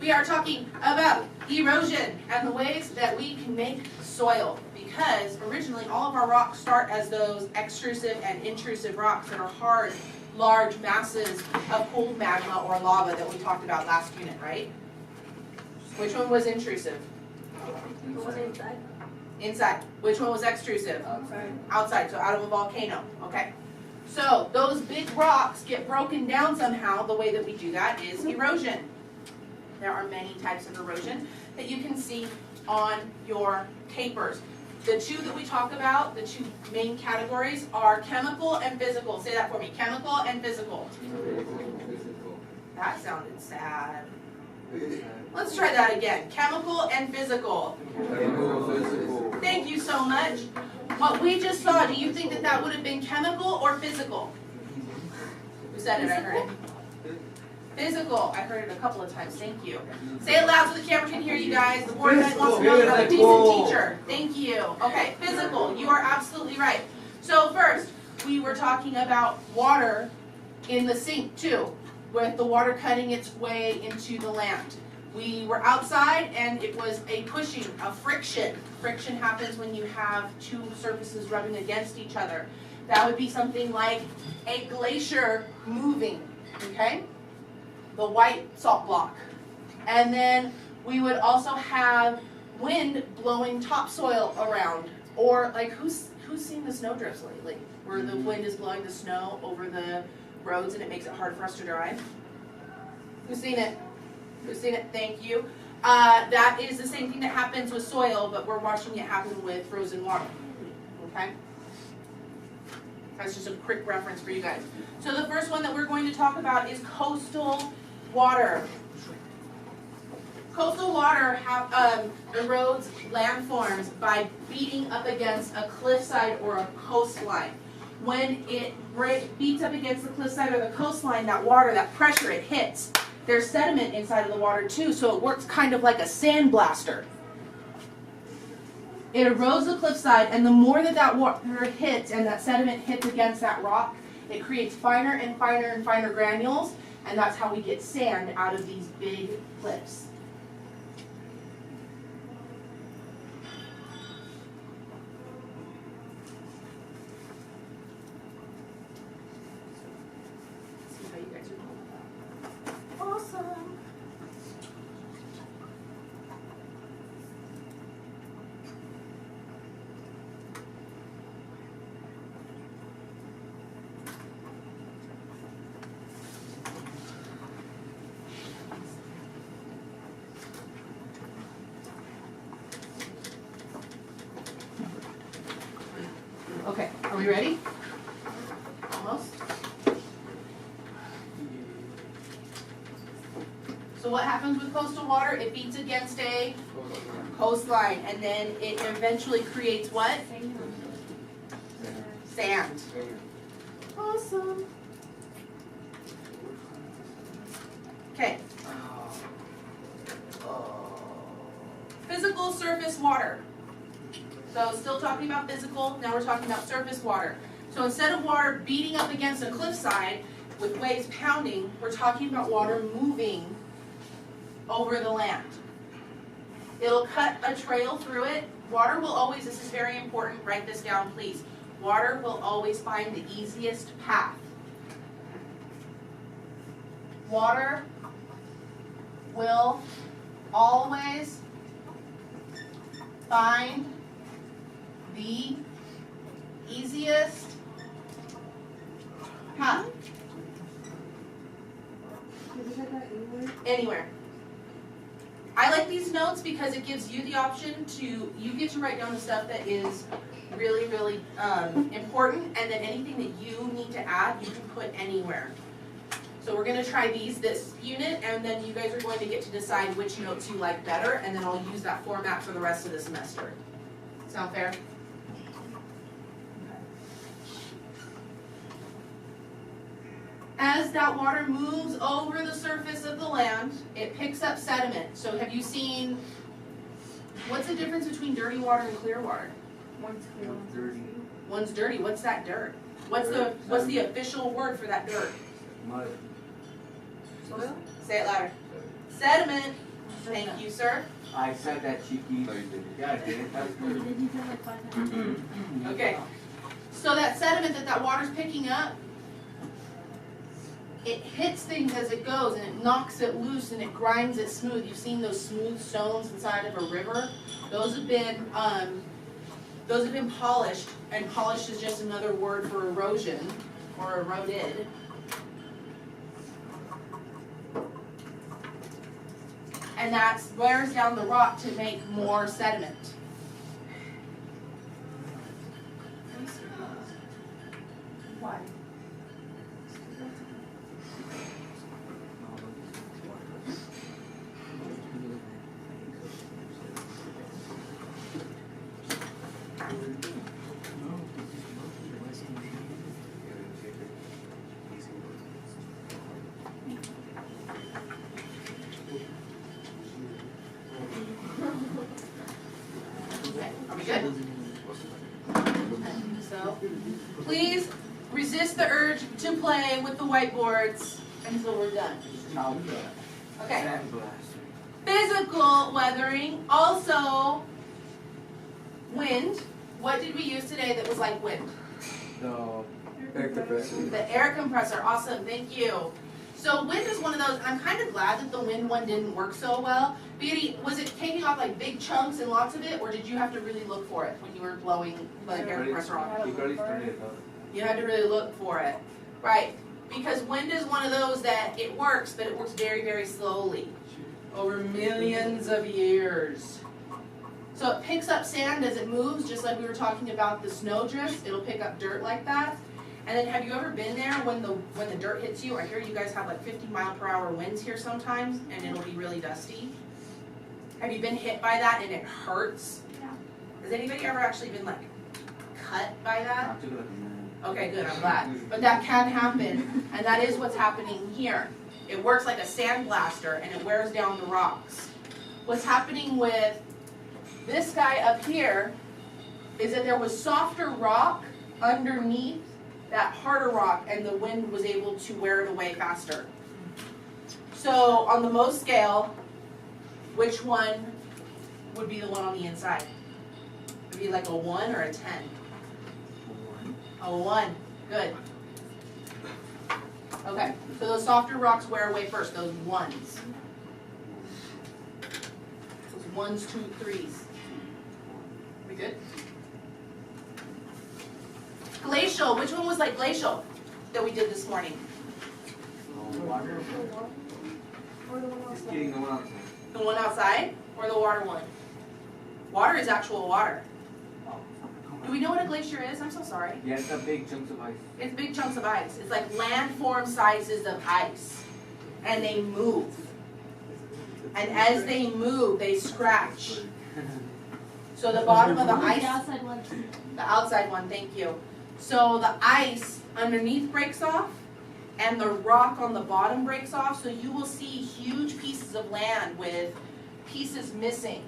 We are talking about erosion and the ways that we can make soil, because originally all of our rocks start as those extrusive and intrusive rocks that are hard, large masses of cooled magma or lava that we talked about last unit, right? Which one was intrusive? Inside. Inside. Which one was extrusive? Outside. Outside, so out of a volcano, okay? So those big rocks get broken down somehow. The way that we do that is erosion. There are many types of erosion that you can see on your papers. The two that we talk about, the two main categories, are chemical and physical. Say that for me, chemical and physical. That sounded sad. Let's try that again. Chemical and physical. Thank you so much. What we just saw, do you think that that would have been chemical or physical? Who said it? I heard it. Physical. I heard it a couple of times. Thank you. Say it loud so the camera can hear you guys. The board wants to know you're a decent teacher. Thank you. Okay, physical. You are absolutely right. So first, we were talking about water in the sink too, with the water cutting its way into the land. We were outside and it was a pushing, a friction. Friction happens when you have two surfaces rubbing against each other. That would be something like a glacier moving, okay? The white salt block. And then we would also have wind blowing topsoil around. Or like who's seen the snowdrifts lately? Where the wind is blowing the snow over the roads and it makes it hard for us to drive? Who's seen it? Who's seen it? Thank you. That is the same thing that happens with soil, but we're watching it happen with frozen water. Okay? That's just a quick reference for you guys. So the first one that we're going to talk about is coastal water. Coastal water erodes landforms by beating up against a cliffside or a coastline. When it beats up against the cliffside or the coastline, that water, that pressure, it hits. There's sediment inside of the water too, so it works kind of like a sandblaster. It erodes the cliffside, and the more that water hits and that sediment hits against that rock, it creates finer and finer and finer granules, and that's how we get sand out of these big cliffs. See how you guys are doing. Awesome. Okay, are we ready? Almost. So what happens with coastal water? It beats against a coastline, and then it eventually creates what? Sand. Awesome. Okay. Physical surface water. So still talking about physical, now we're talking about surface water. So instead of water beating up against a cliffside with waves pounding, we're talking about water moving over the land. It'll cut a trail through it. Water will always, this is very important, write this down please. Water will always find the easiest path. Water will always find the easiest path. Anywhere. I like these notes because it gives you the option to, you get to write down the stuff that is really, really important, and then anything that you need to add, you can put anywhere. So we're going to try this unit, and then you guys are going to get to decide which notes you like better, and then I'll use that format for the rest of the semester. Sound fair? As that water moves over the surface of the land, it picks up sediment. So have you seen, what's the difference between dirty water and clear water? One's clear, one's dirty. One's dirty. What's that dirt? What's the official word for that dirt? Mud. Soil? Say it louder. Sediment. Thank you, sir. I said that, Cheeky. No, you didn't. Yeah, I did. That's good. Did you say like 5 times? Okay. So that sediment that water's picking up, it hits things as it goes and it knocks it loose and it grinds it smooth. You've seen those smooth stones inside of a river? Those have been polished, and polished is just another word for erosion or eroded. And that wears down the rock to make more sediment. Why? Okay, are we good? So, please resist the urge to play with the whiteboards until we're done. Okay. Sandblaster. Physical weathering, also wind. What did we use today that was like wind? The air compressor. The air compressor, awesome, thank you. So wind is one of those, I'm kind of glad that the wind one didn't work so well. Beauty, was it taking off like big chunks and lots of it, or did you have to really look for it when you were blowing the air compressor on? You barely started it up. You had to really look for it, right? Because wind is one of those that it works, but it works very, very slowly over millions of years. So it picks up sand as it moves, just like we were talking about the snow drifts. It'll pick up dirt like that. And then have you ever been there when the dirt hits you? I hear you guys have like 50-mile-per-hour winds here sometimes, and it'll be really dusty. Have you been hit by that and it hurts? Yeah. Has anybody ever actually been like cut by that? Not too good. Okay, good, I'm glad. But that can happen, and that is what's happening here. It works like a sandblaster, and it wears down the rocks. What's happening with this guy up here is that there was softer rock underneath that harder rock, and the wind was able to wear it away faster. So on the Mohs scale, which one would be the one on the inside? Would it be like a 1 or a 10? A 1, good. Okay, so those softer rocks wear away first, those 1s. Those 1s, 2, 3s. We good? Glacial, which one was like glacial that we did this morning? Water. Or the one Just outside. kidding, the one outside. The one outside or the water one? Water is actual water. Do we know what a glacier is? I'm so sorry. Yeah, it's a big chunks of ice. It's big chunks of ice. It's like landform sizes of ice. And they move. And as they move, they scratch. So the bottom of the The ice, outside one. the outside one, thank you. So the ice underneath breaks off and the rock on the bottom breaks off. So you will see huge pieces of land with pieces missing.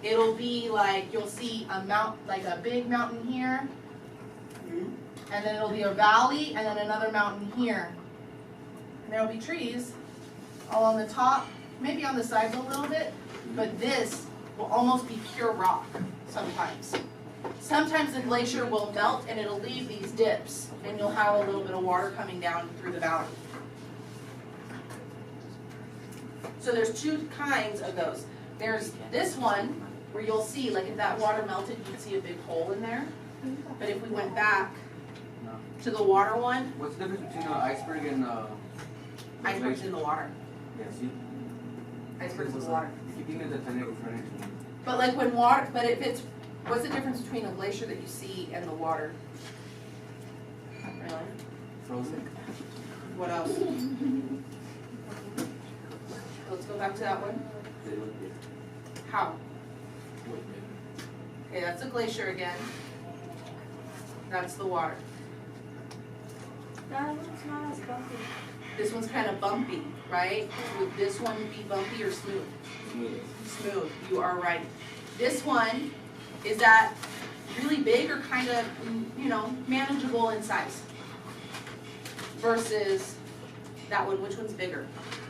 It'll be like, you'll see like a big mountain here, and then it'll be a valley, and then another mountain here. And there'll be trees all on the top, maybe on the sides a little bit, but this will almost be pure rock sometimes. Sometimes the glacier will melt and it'll leave these dips, and you'll have a little bit of water coming down through the valley. So there's 2 kinds of those. There's this one, where you'll see, like if that water melted, you'd see a big hole in there. But if we went back No. to the water one, What's the difference between an iceberg and iceberg's in the water. Yeah, see? Iceberg's in the water. If you think it's a tornado for an inch. But like when water, but if it's, what's the difference between a glacier that you see and the water? Really? Frozen. What else? Let's go back to that one. How? Okay, that's a glacier again. That's the water. That one's not as bumpy. This one's kind of bumpy, right? Would this one be bumpy or smooth? Smooth. Smooth, you are right. This one, is that really big or kind of, manageable in size? Versus that one, which one's bigger?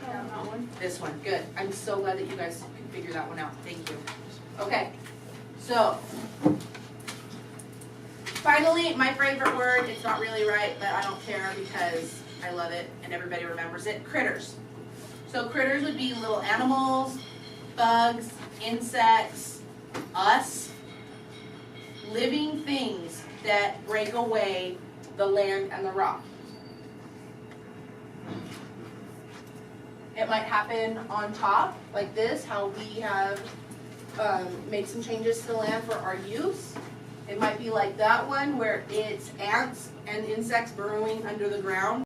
That one. This one, good. I'm so glad that you guys can figure that one out. Thank you. Okay, so finally, my favorite word. It's not really right, but I don't care because I love it and everybody remembers it. Critters. So critters would be little animals, bugs, insects, us, living things that break away the land and the rock. It might happen on top, like this, how we have made some changes to the land for our use. It might be like that one where it's ants and insects burrowing under the ground.